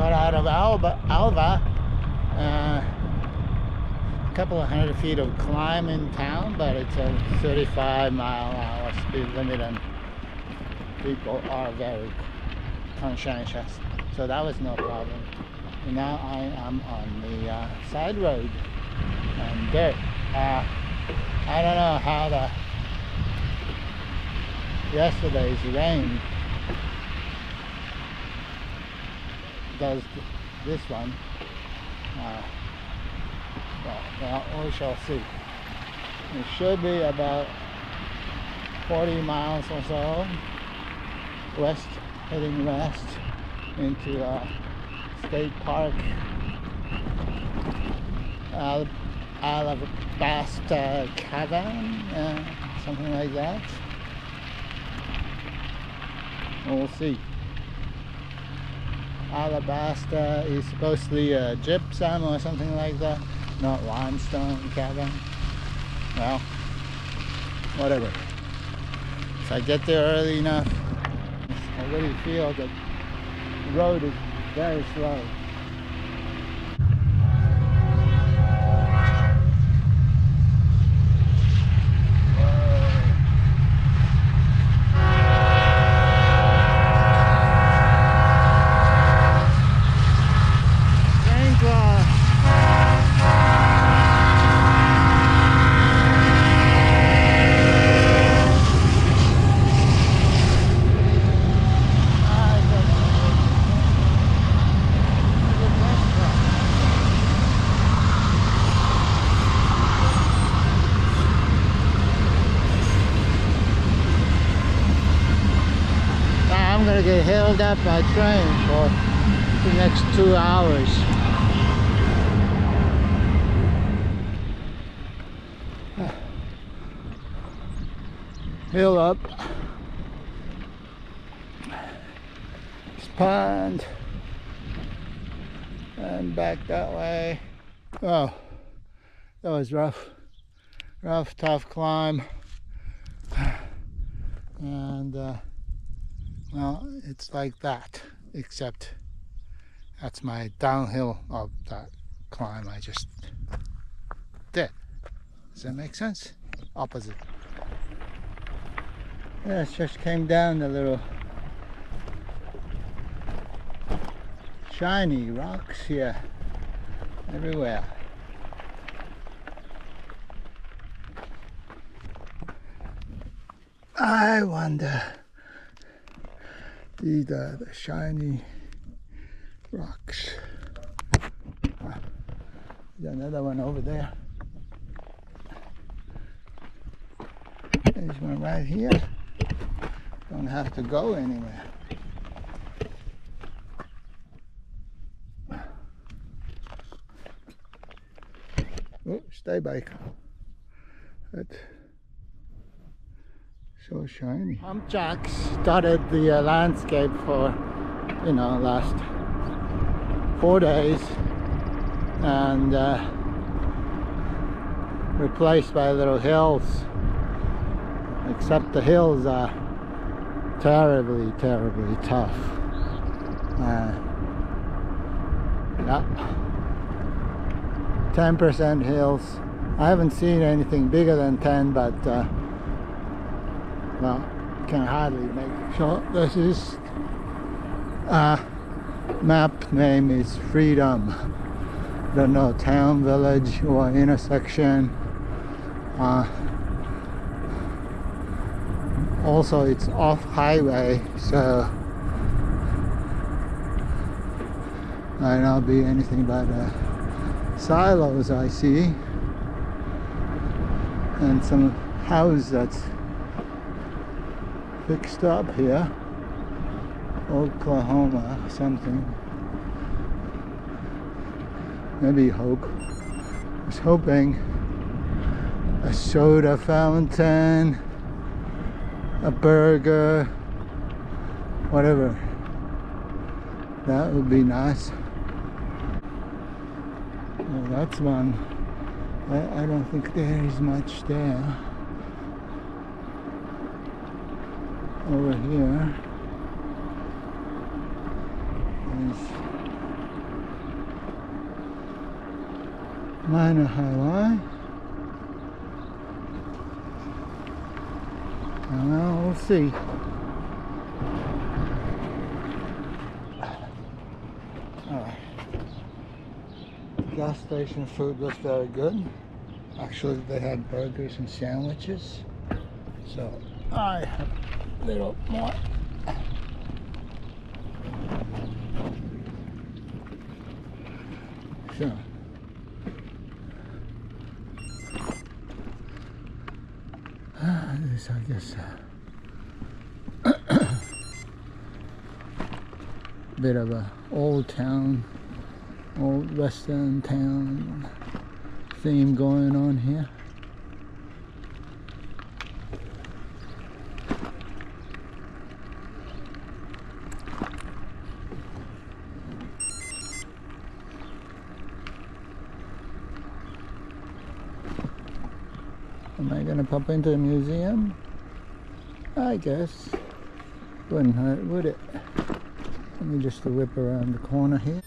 got out of Alva. A couple of hundred feet of climb in town, but it's a 35-mile-an-hour speed limit, and people are very conscientious, so that was no problem. And now I am on the side road and dirt. I don't know how yesterday's rain does this one. Well, we shall see. It should be about 40 miles or so west, heading west into State Park, Alabasta Cavern, something like that. We'll see. Alabasta is supposedly gypsum or something like that, not limestone cavern. Well, whatever. If I get there early enough, I really feel that the road is very slow. I'm gonna get held up by train for the next 2 hours. Hill up, pond, and back that way. Oh, that was rough, tough climb, and well, it's like that, except that's my downhill of that climb I just did. Does that make sense? Opposite. Yeah, it just came down a little. Shiny rocks here, everywhere. I wonder. These are the shiny rocks. There's another one over there. There's one right here. Don't have to go anywhere. Oh, stay bike. That's so shiny. Jacks started the landscape for, last 4 days, and replaced by little hills. Except the hills are terribly tough. Yeah, 10% hills. I haven't seen anything bigger than 10, but well, can hardly make it. So this is map name is Freedom. Don't know, town, village, or intersection. Also, it's off highway, so might not be anything but silos I see, and some house that's fixed up here. Oklahoma something. Maybe Hope. I was hoping a soda fountain, a burger, whatever. That would be nice. Well, that's one. I don't think there is much there. Over here is minor highway. Well, we'll see. Alright. The gas station food was very good. Actually, they had burgers and sandwiches. So I have a little more. So this, I guess, bit of a old town, old western town theme going on here. Am I gonna pop into a museum? I guess. Wouldn't hurt, would it? Let me just whip around the corner here.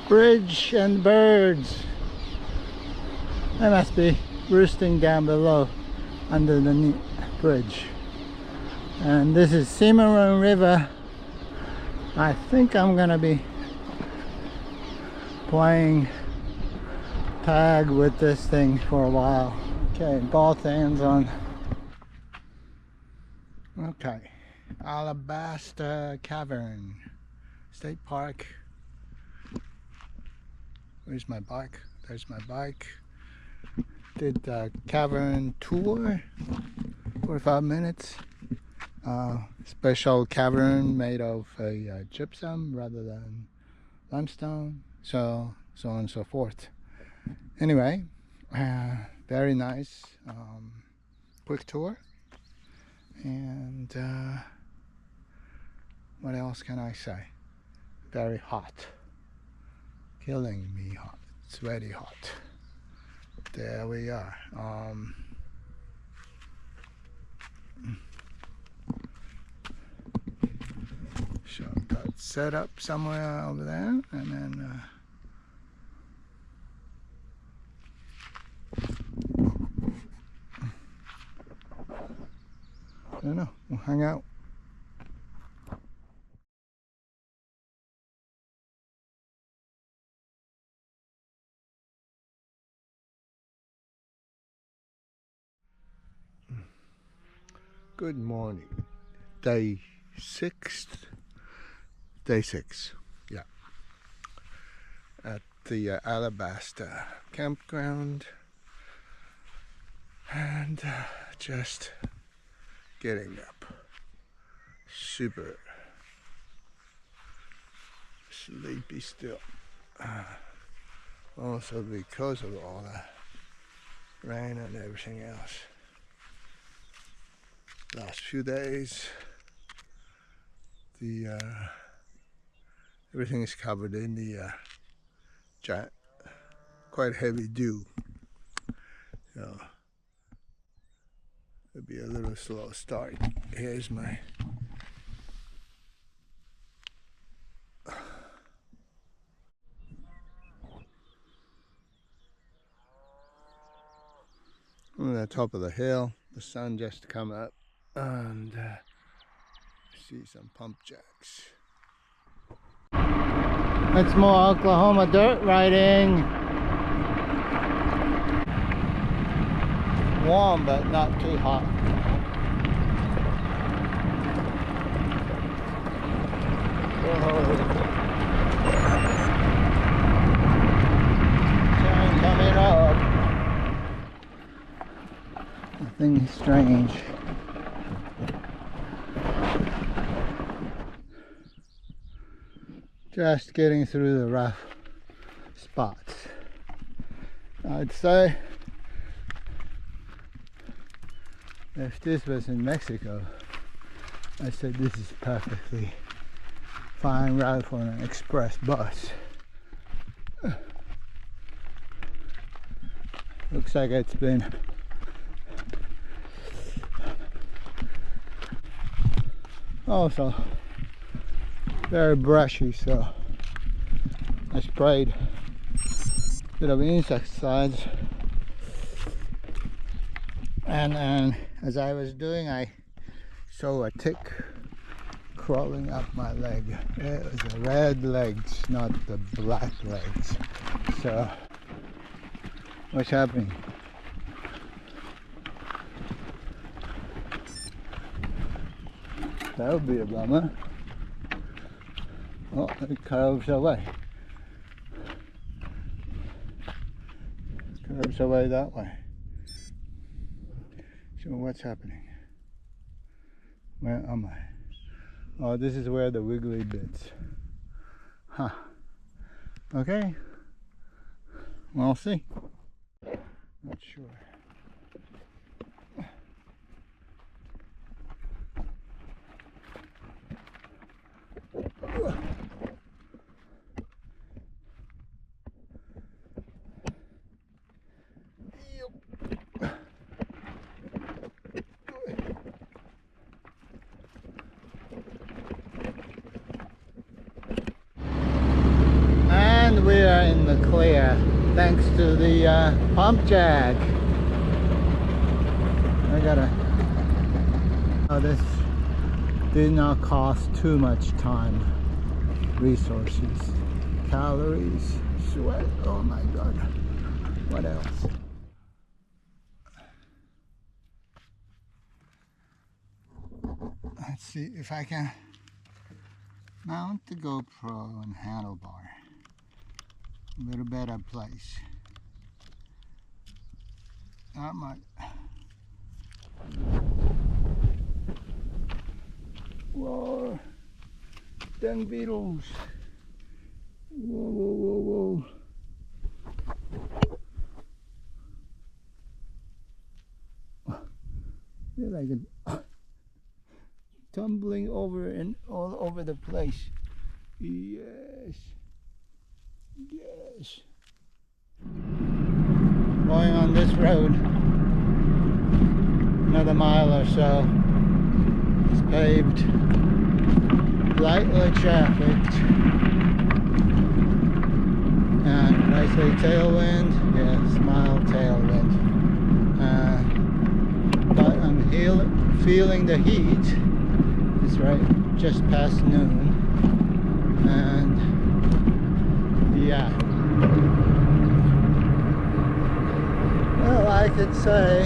Bridge and birds. They must be roosting down below under the bridge. And this is Cimarron River. I think I'm gonna be playing tag with this thing for a while. Okay, both hands on. Okay, Alabaster Cavern State Park. Where's my bike? There's my bike. Did the cavern tour, 45 minutes. Special cavern made of a gypsum rather than limestone, so on and so forth. Anyway, very nice, quick tour. And what else can I say? Very hot, killing me hot. It's very hot. There we are. Shortcut set up somewhere over there, and then I don't know, we'll hang out. Good morning. Day 6, yeah, at the Alabaster campground, and just getting up. Super sleepy still. Also because of all the rain and everything else. Last few days, the everything is covered in the giant, quite heavy dew. So it'll be a little slow start. Here's my on the top of the hill. The sun just come up, and see some pump jacks. It's more Oklahoma dirt riding. Warm, but not too hot. Sun coming up. Nothing strange. Just getting through the rough spots. I'd say if this was in Mexico, I said this is perfectly fine route for an express bus. Looks like it's been also very brushy, so I sprayed a bit of insecticides, and as I was doing, I saw a tick crawling up my leg. It was the red legs, not the black legs. So what's happening? That would be a bummer. Oh, it curves away. Curves away that way. So what's happening? Where am I? Oh, this is where the wiggly bits. Huh. Okay. We'll see. Not sure. And we are in the clear thanks to the pump jack. I gotta. Oh, this did not cost too much time, resources, calories, sweat. Oh my god. What else? Let's see if I can mount the GoPro and handlebar. A little better place. Not much. Whoa, dung beetles. Whoa, whoa, whoa, whoa. They're like tumbling over and all over the place. Yes. Yes. Going on this road, another mile or so. It's paved, lightly trafficked, and I say tailwind, yes, mild tailwind. But I'm feeling the heat. It's right just past noon, and yeah. Well, I could say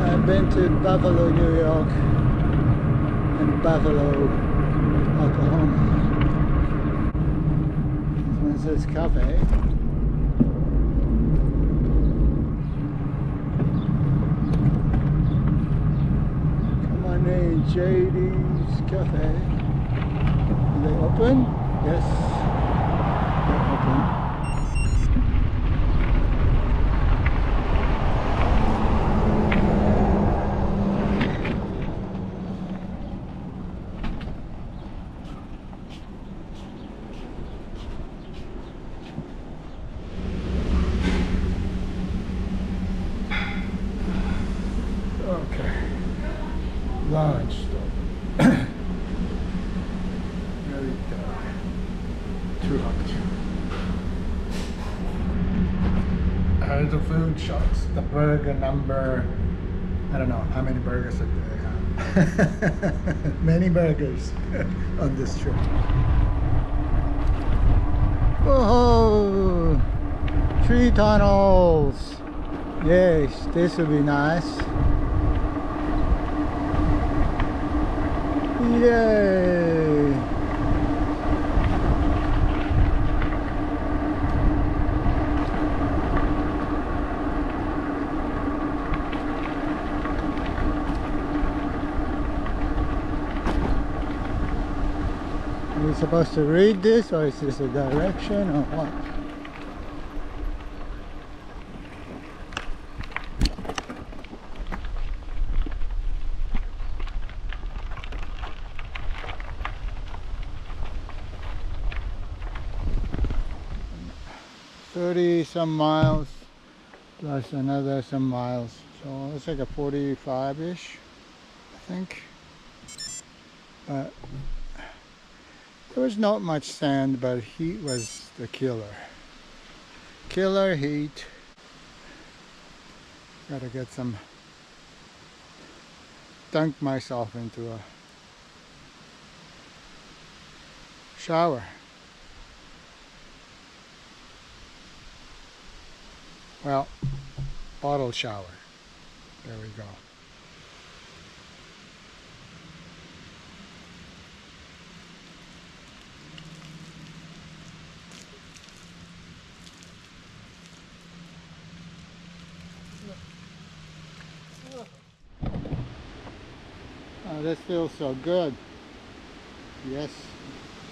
I've been to Buffalo, New York, and Buffalo, Oklahoma. This one says cafe. Come on in, JD's Cafe. Are they open? Yes, they're open. Okay, lunch stop. Very dark. Too hot. The food shots, the burger number, I don't know how many burgers do they have. Many burgers on this trip. Whoa! Tree tunnels! Yes, this would be nice. Yay! Are we supposed to read this, or is this a direction, or what? Some miles plus another some miles. So it's like a 45-ish, I think. But there was not much sand, but heat was the killer. Killer heat. Gotta get some, dunk myself into a shower. Well, bottle shower. There we go. Oh, this feels so good. Yes,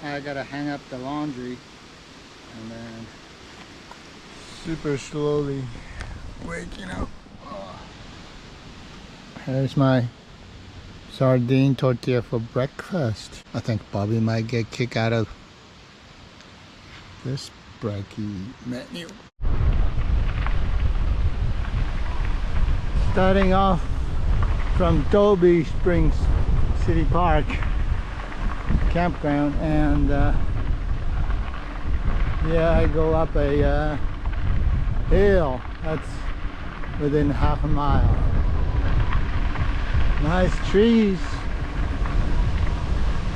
I gotta hang up the laundry and then super slowly waking up. Oh. Here's my sardine tortilla for breakfast. I think Bobby might get a kick out of this brekkie menu. Starting off from Dobie Springs City Park campground, and yeah, I go up a hill that's within half a mile. Nice trees,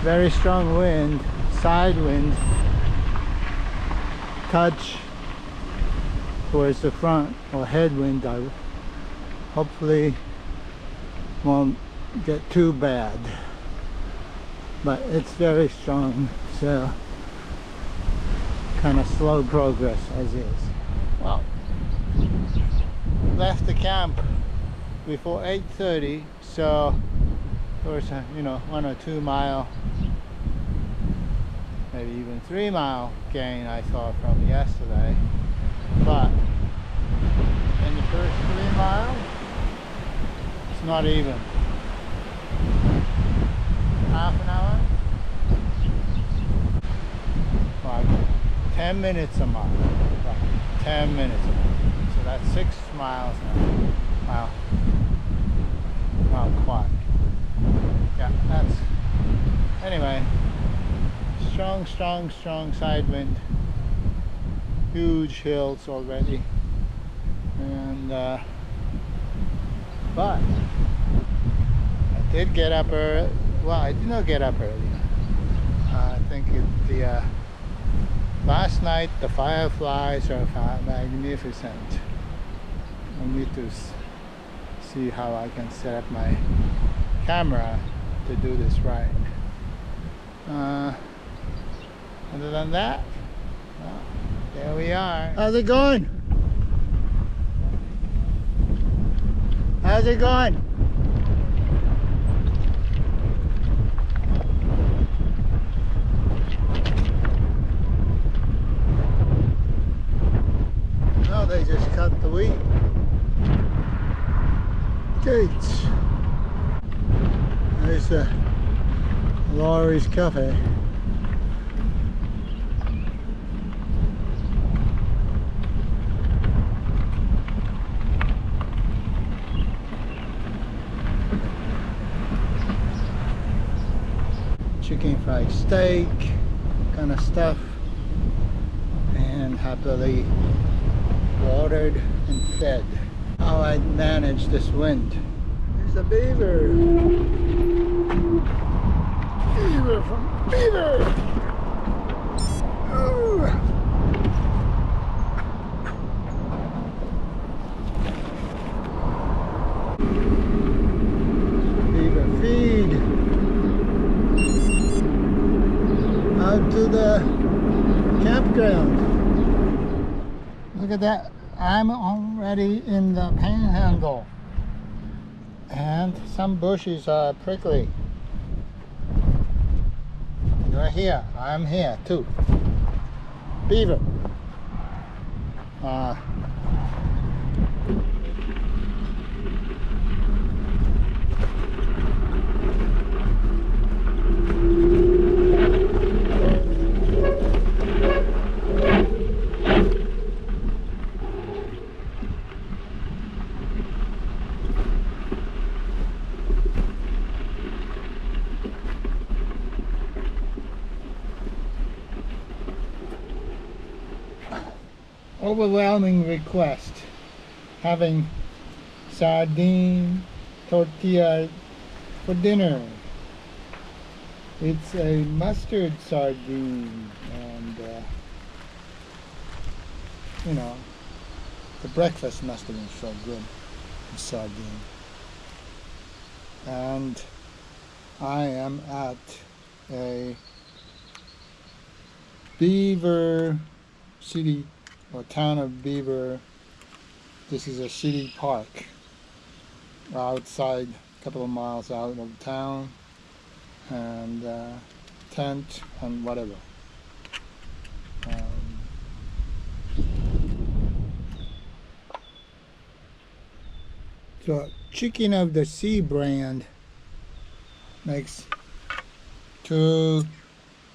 very strong wind, side wind, touch towards the front, or headwind. I hopefully won't get too bad, but it's very strong, so kind of slow progress as is. Well, left the camp before 8:30, so there was a 1 or 2 mile, maybe even 3 mile gain I saw from yesterday, but in the first 3 miles it's not even. Half an hour? Like 10 minutes a mile. Like 10 minutes a mile. So that's 6 miles now. Wow. Not quite. Yeah, that's... Anyway. Strong side wind. Huge hills already. And, but I did get up early. Well, I did not get up early. I think last night the fireflies are magnificent. I need to see how I can set up my camera to do this right. Other than that, well, there we are. How's it going? How's it going? Oh, they just cut the wheat gates. There's the Laurie's Cafe. Chicken fried steak kind of stuff, and happily watered and fed. How I manage this wind. There's a beaver. Beaver from Beaver. Oh. Beaver feed. Out to the campground. Look at that. I'm already in the panhandle, and some bushes are prickly. You're here. I'm here too. Beaver. overwhelming request, having sardine tortilla for dinner. It's a mustard sardine, and you know, the breakfast must have been so good, the sardine. And I am at a Beaver City, or town of Beaver. This is a city park outside, a couple of miles out of town, and tent and whatever. So Chicken of the Sea brand makes 2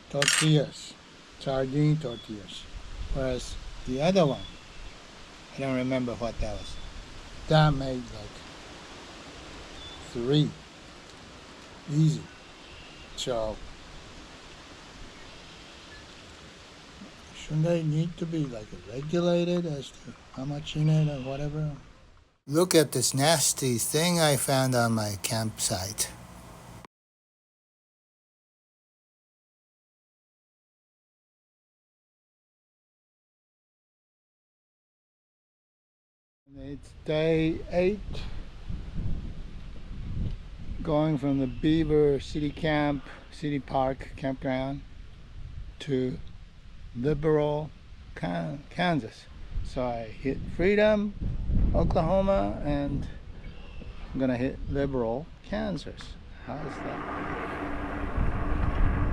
tortillas, sardine tortillas, whereas the other one, I don't remember what that was, that made like 3, easy. So shouldn't they need to be like regulated as to how much in it or whatever? Look at this nasty thing I found on my campsite. It's day 8, going from the Beaver City Park campground to Liberal, Kansas. So I hit Freedom, Oklahoma, and I'm gonna hit Liberal, Kansas. How's that?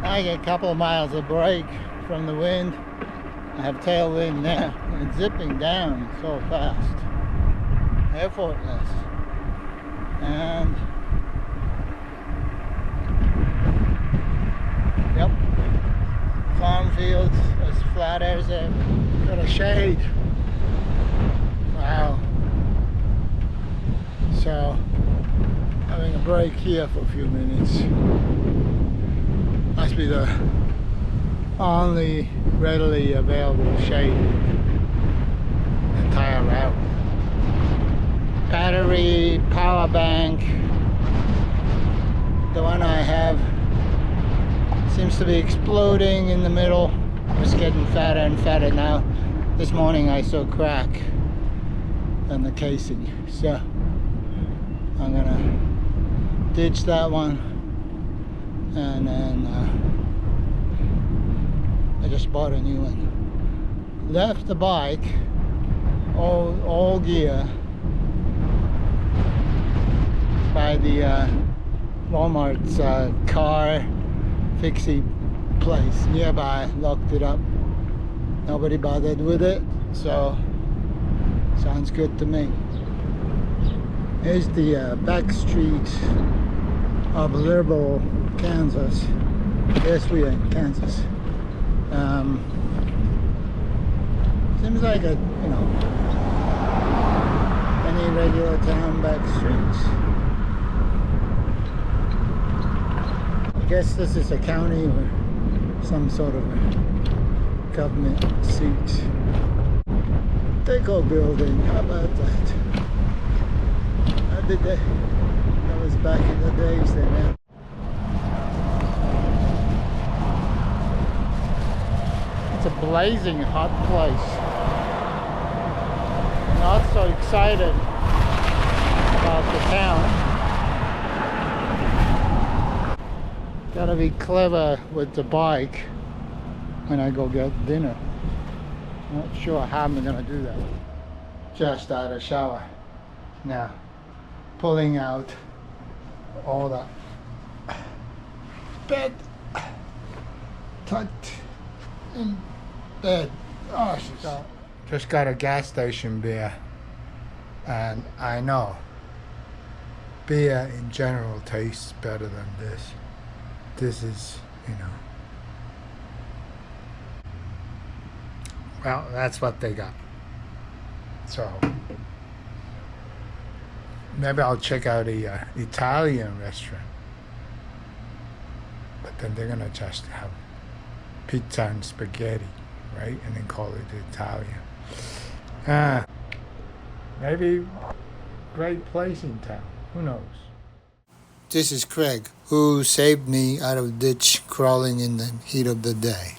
I get a couple of miles of break from the wind. I have tailwind now, and it's zipping down so fast, effortless. And yep, farm fields as flat as a got a shade. Wow. So having a break here for a few minutes. Must be the only readily available shade in the entire route. Battery, power bank, the one I have seems to be exploding in the middle. It's getting fatter and fatter now. This morning I saw crack in the casing, so I'm gonna ditch that one, and then I just bought a new one. Left the bike, all gear, by the Walmart's car fixie place nearby. Locked it up. Nobody bothered with it, so sounds good to me. Here's the back street of Liberal, Kansas. Yes, we are in Kansas. Seems like a, you know, any regular town back streets. I guess this is a county or some sort of a government seat. Deco building, how about that? How did that? That was back in the days then. It's a blazing hot place. Not so excited about the town. Gotta be clever with the bike when I go get dinner. Not sure how I'm gonna do that. Just out of shower now, pulling out all the bed, tucked in bed. Oh, she's out. Just got a gas station beer, and I know beer in general tastes better than this. This is, you know, well, that's what they got. So maybe I'll check out a Italian restaurant, but then they're gonna just have pizza and spaghetti, right? And then call it Italian. Maybe great place in town. Who knows? This is Craig, who saved me out of ditch crawling in the heat of the day.